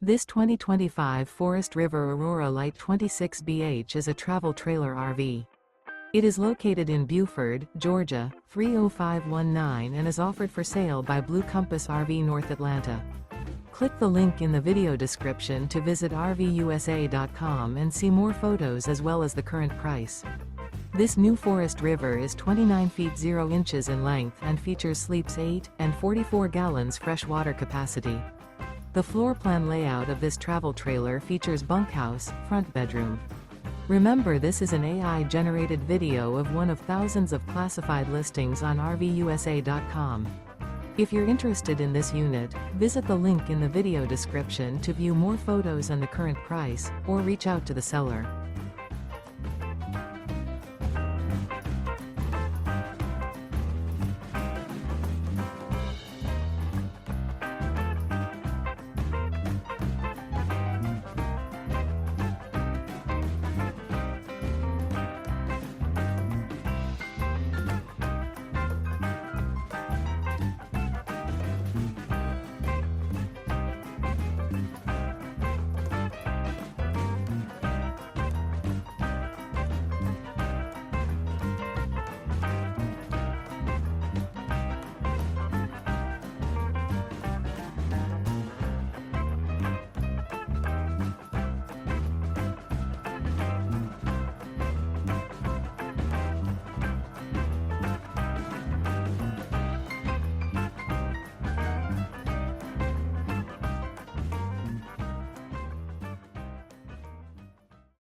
This 2025 Forest River Aurora Light 26BH is a travel trailer RV. It is located in Buford, Georgia, 30519 and is offered for sale by Blue Compass RV North Atlanta. Click the link in the video description to visit RVUSA.com and see more photos as well as the current price. This new Forest River is 29 feet 0 inches in length and features sleeps 8 and 44 gallons fresh water capacity. The floor plan layout of this travel trailer features bunkhouse, front bedroom. Remember, this is an AI-generated video of one of thousands of classified listings on RVUSA.com. If you're interested in this unit, visit the link in the video description to view more photos and the current price, or reach out to the seller.